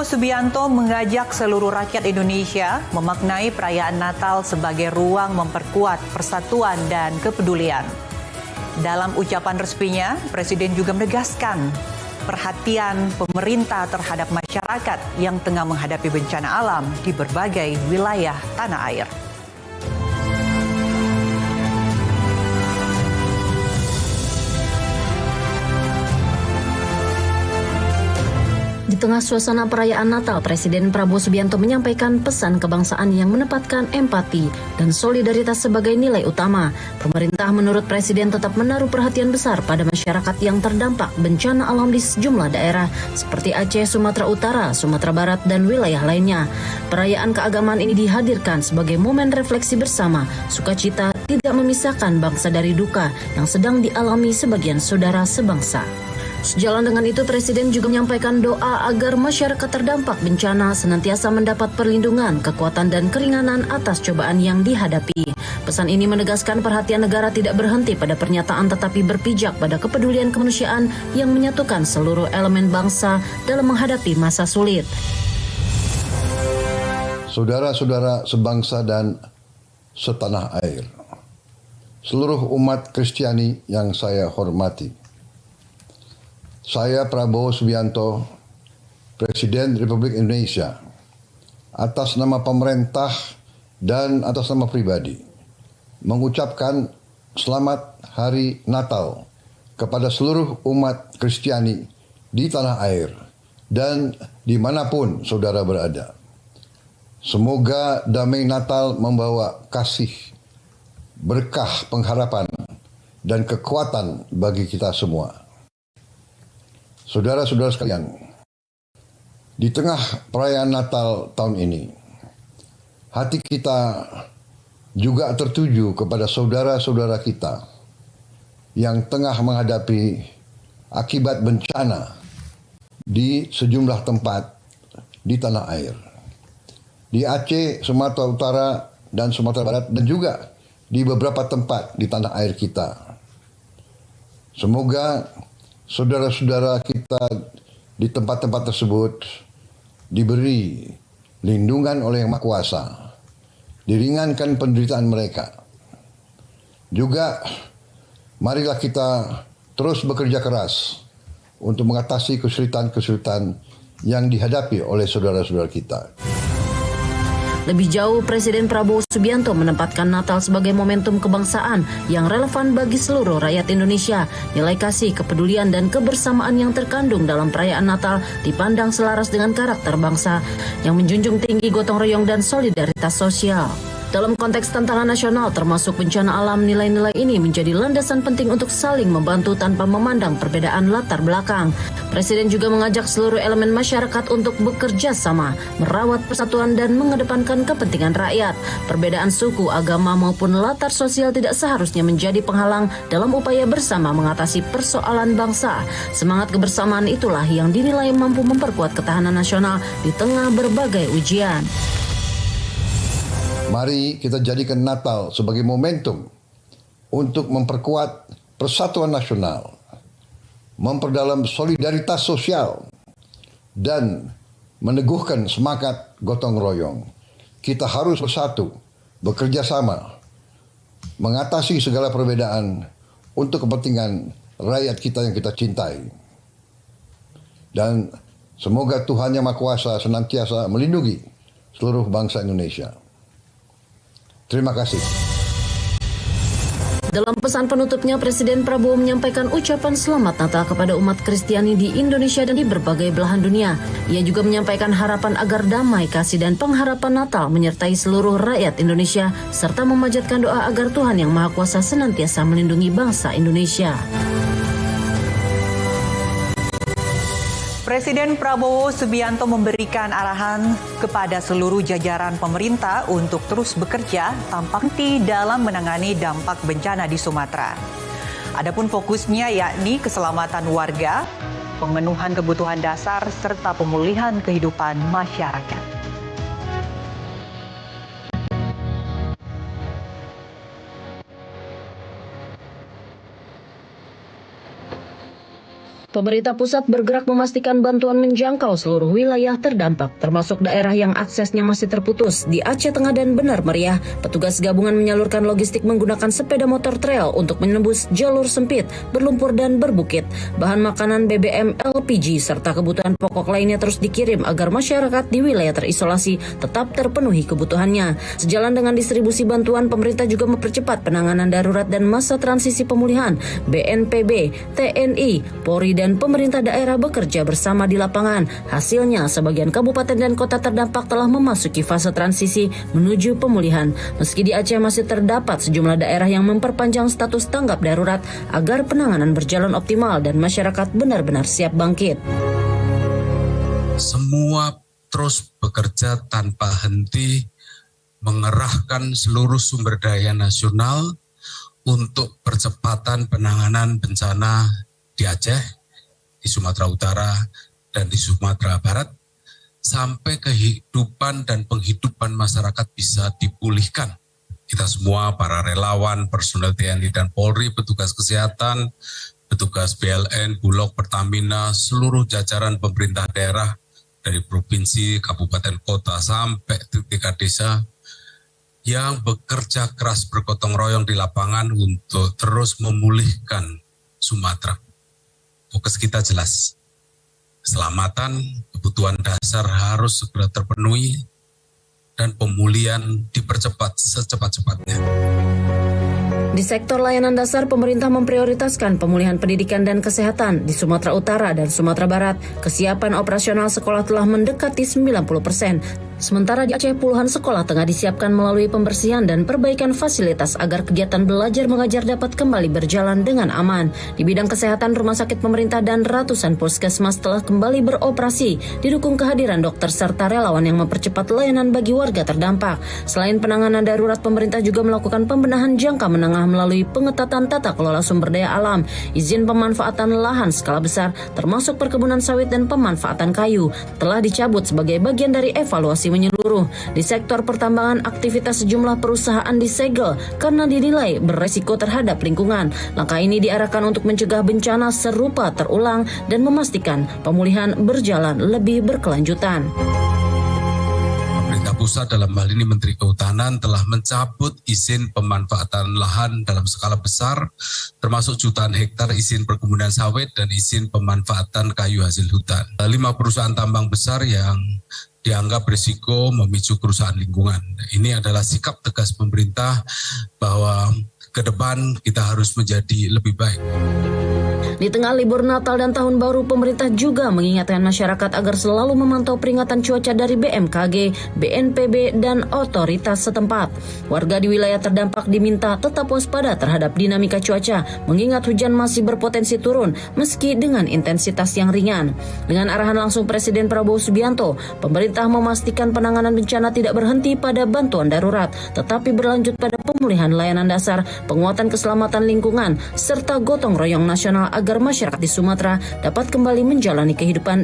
Prabowo Subianto mengajak seluruh rakyat Indonesia memaknai perayaan Natal sebagai ruang memperkuat persatuan dan kepedulian. Dalam ucapan resminya, Presiden juga menegaskan perhatian pemerintah terhadap masyarakat yang tengah menghadapi bencana alam di berbagai wilayah tanah air. Di tengah suasana perayaan Natal, Presiden Prabowo Subianto menyampaikan pesan kebangsaan yang menempatkan empati dan solidaritas sebagai nilai utama. Pemerintah menurut Presiden tetap menaruh perhatian besar pada masyarakat yang terdampak bencana alam di sejumlah daerah seperti Aceh, Sumatera Utara, Sumatera Barat, dan wilayah lainnya. Perayaan keagamaan ini dihadirkan sebagai momen refleksi bersama, sukacita tidak memisahkan bangsa dari duka yang sedang dialami sebagian saudara sebangsa. Sejalan dengan itu, Presiden juga menyampaikan doa agar masyarakat terdampak bencana senantiasa mendapat perlindungan, kekuatan, dan keringanan atas cobaan yang dihadapi. Pesan ini menegaskan perhatian negara tidak berhenti pada pernyataan tetapi berpijak pada kepedulian kemanusiaan yang menyatukan seluruh elemen bangsa dalam menghadapi masa sulit. Saudara-saudara sebangsa dan setanah air, seluruh umat Kristiani yang saya hormati. Saya Prabowo Subianto, Presiden Republik Indonesia, atas nama pemerintah dan atas nama pribadi, mengucapkan selamat Hari Natal kepada seluruh umat Kristiani di tanah air dan dimanapun saudara berada. Semoga damai Natal membawa kasih, berkah pengharapan, dan kekuatan bagi kita semua. Saudara-saudara sekalian, di tengah perayaan Natal tahun ini, hati kita juga tertuju kepada saudara-saudara kita yang tengah menghadapi akibat bencana di sejumlah tempat di tanah air. Di Aceh, Sumatera Utara, dan Sumatera Barat, dan juga di beberapa tempat di tanah air kita. Semoga saudara-saudara kita di tempat-tempat tersebut diberi lindungan oleh Yang Maha Kuasa, diringankan penderitaan mereka. Juga marilah kita terus bekerja keras untuk mengatasi kesulitan-kesulitan yang dihadapi oleh saudara-saudara kita. Lebih jauh, Presiden Prabowo Subianto menempatkan Natal sebagai momentum kebangsaan yang relevan bagi seluruh rakyat Indonesia. Nilai kasih, kepedulian, dan kebersamaan yang terkandung dalam perayaan Natal dipandang selaras dengan karakter bangsa yang menjunjung tinggi gotong royong dan solidaritas sosial. Dalam konteks tantangan nasional termasuk bencana alam, nilai-nilai ini menjadi landasan penting untuk saling membantu tanpa memandang perbedaan latar belakang. Presiden juga mengajak seluruh elemen masyarakat untuk bekerja sama, merawat persatuan dan mengedepankan kepentingan rakyat. Perbedaan suku, agama maupun latar sosial tidak seharusnya menjadi penghalang dalam upaya bersama mengatasi persoalan bangsa. Semangat kebersamaan itulah yang dinilai mampu memperkuat ketahanan nasional di tengah berbagai ujian. Mari kita jadikan Natal sebagai momentum untuk memperkuat persatuan nasional, memperdalam solidaritas sosial, dan meneguhkan semangat gotong royong. Kita harus bersatu, bekerja sama, mengatasi segala perbedaan untuk kepentingan rakyat kita yang kita cintai. Dan semoga Tuhan Yang Maha Kuasa senantiasa melindungi seluruh bangsa Indonesia. Terima kasih. Dalam pesan penutupnya, Presiden Prabowo menyampaikan ucapan selamat Natal kepada umat Kristiani di Indonesia dan di berbagai belahan dunia. Ia juga menyampaikan harapan agar damai, kasih, dan pengharapan Natal menyertai seluruh rakyat Indonesia, serta memanjatkan doa agar Tuhan Yang Maha Kuasa senantiasa melindungi bangsa Indonesia. Presiden Prabowo Subianto memberikan arahan kepada seluruh jajaran pemerintah untuk terus bekerja tanpa henti dalam menangani dampak bencana di Sumatera. Adapun fokusnya yakni keselamatan warga, pemenuhan kebutuhan dasar, serta pemulihan kehidupan masyarakat. Pemerintah pusat bergerak memastikan bantuan menjangkau seluruh wilayah terdampak, termasuk daerah yang aksesnya masih terputus. Di Aceh Tengah dan Benar Meriah, petugas gabungan menyalurkan logistik menggunakan sepeda motor trail untuk menembus jalur sempit, berlumpur dan berbukit. Bahan makanan, BBM, LPG, serta kebutuhan pokok lainnya terus dikirim agar masyarakat di wilayah terisolasi tetap terpenuhi kebutuhannya. Sejalan dengan distribusi bantuan, pemerintah juga mempercepat penanganan darurat dan masa transisi pemulihan. BNPB, TNI, Polri, dan pemerintah daerah bekerja bersama di lapangan. Hasilnya, sebagian kabupaten dan kota terdampak telah memasuki fase transisi menuju pemulihan. Meski di Aceh masih terdapat sejumlah daerah yang memperpanjang status tanggap darurat agar penanganan berjalan optimal dan masyarakat benar-benar siap bangkit. Semua terus bekerja tanpa henti, mengerahkan seluruh sumber daya nasional untuk percepatan penanganan bencana di Aceh, di Sumatera Utara, dan di Sumatera Barat, sampai kehidupan dan penghidupan masyarakat bisa dipulihkan. Kita semua, para relawan, personel TNI dan Polri, petugas kesehatan, petugas BLN, Bulog, Pertamina, seluruh jajaran pemerintah daerah, dari provinsi, kabupaten, kota, sampai tingkat desa, yang bekerja keras bergotong royong di lapangan untuk terus memulihkan Sumatera. Fokus kita jelas, keselamatan, kebutuhan dasar harus segera terpenuhi, dan pemulihan dipercepat secepat-cepatnya. Di sektor layanan dasar, pemerintah memprioritaskan pemulihan pendidikan dan kesehatan. Di Sumatera Utara dan Sumatera Barat, kesiapan operasional sekolah telah mendekati 90%. Sementara di Aceh, puluhan sekolah tengah disiapkan melalui pembersihan dan perbaikan fasilitas agar kegiatan belajar mengajar dapat kembali berjalan dengan aman. Di bidang kesehatan, rumah sakit pemerintah dan ratusan puskesmas telah kembali beroperasi, didukung kehadiran dokter serta relawan yang mempercepat layanan bagi warga terdampak. Selain penanganan darurat, pemerintah juga melakukan pembenahan jangka menengah melalui pengetatan tata kelola sumber daya alam, izin pemanfaatan lahan skala besar, termasuk perkebunan sawit dan pemanfaatan kayu, telah dicabut sebagai bagian dari evaluasi menyeluruh. Di sektor pertambangan, aktivitas sejumlah perusahaan disegel karena dinilai beresiko terhadap lingkungan. Langkah ini diarahkan untuk mencegah bencana serupa terulang dan memastikan pemulihan berjalan lebih berkelanjutan. Pemerintah pusat, dalam hal ini Menteri Kehutanan, telah mencabut izin pemanfaatan lahan dalam skala besar, termasuk jutaan hektar izin perkebunan sawit dan izin pemanfaatan kayu hasil hutan. 5 perusahaan tambang besar yang dianggap berisiko memicu kerusakan lingkungan. Ini adalah sikap tegas pemerintah bahwa ke depan kita harus menjadi lebih baik. Di tengah libur Natal dan Tahun Baru, pemerintah juga mengingatkan masyarakat agar selalu memantau peringatan cuaca dari BMKG, BNPB, dan otoritas setempat. Warga di wilayah terdampak diminta tetap waspada terhadap dinamika cuaca, mengingat hujan masih berpotensi turun meski dengan intensitas yang ringan. Dengan arahan langsung Presiden Prabowo Subianto, pemerintah memastikan penanganan bencana tidak berhenti pada bantuan darurat, tetapi berlanjut pada pemulihan layanan dasar, penguatan keselamatan lingkungan, serta gotong royong nasional agar masyarakat di Sumatera dapat kembali menjalani kehidupan